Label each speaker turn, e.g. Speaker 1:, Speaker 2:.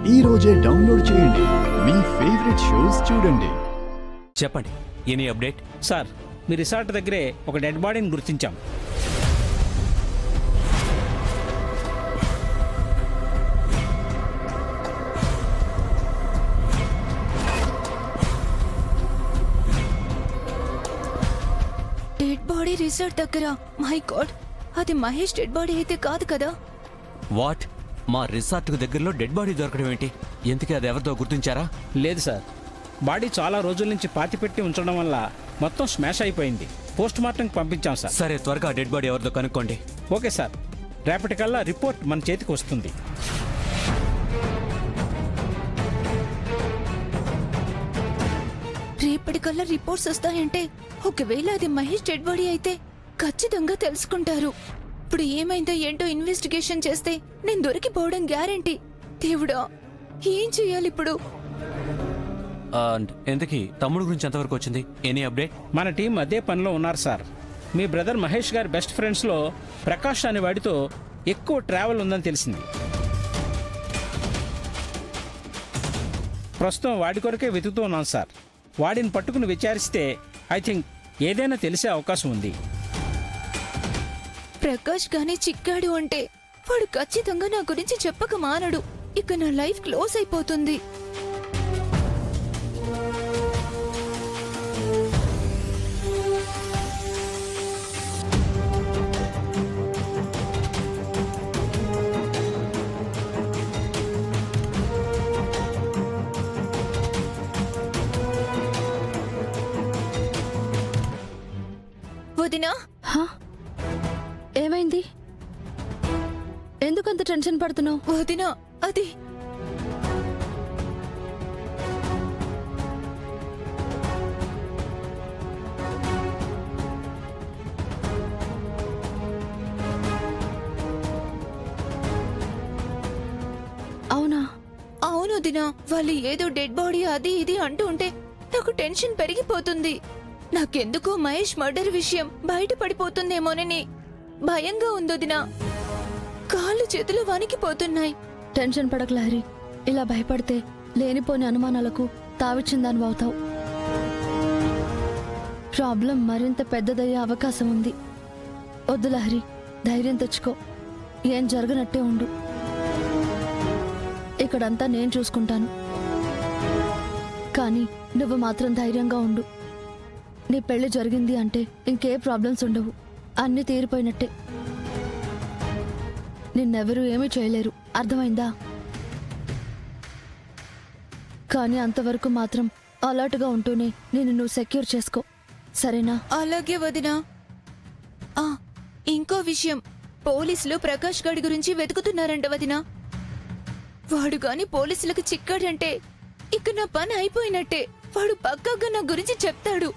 Speaker 1: ఈ రోజే డౌన్లోడ్ చేయండి. మీ ఫేవరెట్ షోస్ చూడండి.
Speaker 2: చెప్పండి, ఎనీ అప్డేట్?
Speaker 3: సార్, మీ రిసార్ట్ దగ్గరే ఒక డెడ్ బాడీని గుర్తించాం.
Speaker 4: డెడ్ బాడీ రిసార్ట్ దగ్గర. మై గాడ్, అది మహేష్ డెడ్ బాడీ అయితే కాదు కదా?
Speaker 2: వాట్? మా రిసార్ట్కు దగ్గరలో డెడ్ బాడీ దొరకడం ఏంటి? ఎందుకే అది ఎవరితో గుర్తించారా?
Speaker 3: లేదు సార్, బాడీ చాలా రోజుల నుంచి పాతిపెట్టి ఉంచడం వల్ల మొత్తం స్మాష్ అయిపోయింది. పోస్ట్ మార్టంకి పంపించాం సార్.
Speaker 2: సరే, త్వరగా డెడ్ బాడీ ఎవరితో కనుక్కోండి.
Speaker 3: ఓకే సార్, రేపటికల్లా రిపోర్ట్ మన చేతికి వస్తుంది.
Speaker 4: రేపటికల్లా రిపోర్ట్స్ వస్తాయంటే ఒకవేళ అది మహేష్ డెడ్ బాడీ అయితే ఖచ్చితంగా తెలుసుకుంటారు. ఇప్పుడు ఏమైందో ఏంటో ఇన్వెస్టిగేషన్ చేస్తే నేను దొరికిపోవడం గ్యారంటీ. దేవుడా, ఏం చెయ్యాలి ఇప్పుడు?
Speaker 2: ఎందుకీ తమ్ముడు గురించి ఎంతవరకు వచ్చింది? Any update?
Speaker 3: మన టీం అదే పనిలో ఉన్నారు సార్. మీ బ్రదర్ మహేష్ గారి బెస్ట్ ఫ్రెండ్స్లో ప్రకాష్ అనే వాడితో ఎక్కువ ట్రావెల్ ఉందని తెలిసింది. ప్రస్తుతం వాడి కొరకే వెతుకుతూ ఉన్నాం సార్. వాడిని పట్టుకుని విచారిస్తే ఐ థింక్ ఏదైనా తెలిసే అవకాశం ఉంది.
Speaker 4: ప్రకాష్ గానీ చిక్కాడు అంటే వాడు ఖచ్చితంగా నా గురించి చెప్పక మానడు. ఇక నా లైఫ్ క్లోజ్ అయిపోతుంది. వదినా,
Speaker 5: ఏమైంది? ఎందుకంత టెన్షన్ పడుతున్నావు?
Speaker 4: వదినా, అది
Speaker 5: అవునా?
Speaker 4: అవును వదినా, వాళ్ళు ఏదో డెడ్ బాడీ అది ఇది అంటూ ఉంటే నాకు టెన్షన్ పెరిగిపోతుంది. నాకెందుకో మహేష్ మర్డర్ విషయం బయట పడిపోతుందేమోనని భయంగా ఉందొదినా. కాళ్ళు చేతులు వణికిపోతున్నాయి.
Speaker 5: టెన్షన్ పడక లహరి. ఇలా భయపడితే లేనిపోని అనుమానాలకు తావిచ్చిందాని అవుతావు. ప్రాబ్లం మరింత పెద్దదయ్యే అవకాశం ఉంది. వద్దు లహరి, ధైర్యం తెచ్చుకో. ఏం జరగనట్టే ఉండు. ఇక్కడంతా నేను చూసుకుంటాను. కానీ నువ్వు మాత్రం ధైర్యంగా ఉండు. నీ పెళ్లి జరిగింది అంటే ఇంకే ప్రాబ్లమ్స్ ఉండవు. అన్నీ తీరిపోయినట్టే. నిన్నెవరూ ఏమీ చేయలేరు, అర్థమైందా? కానీ అంతవరకు మాత్రం అలర్ట్గా ఉంటూనే నిన్ను నువ్వు సెక్యూర్ చేసుకో, సరేనా?
Speaker 4: అలాగే వదినా. ఇంకో విషయం, పోలీసులు ప్రకాష్ గడి గురించి వెతుకుతున్నారంట వదినా. వాడు గాని పోలీసులకు చిక్కాడంటే ఇక నా పని అయిపోయినట్టే. వాడు పక్కాగా నా గురించి చెప్తాడు.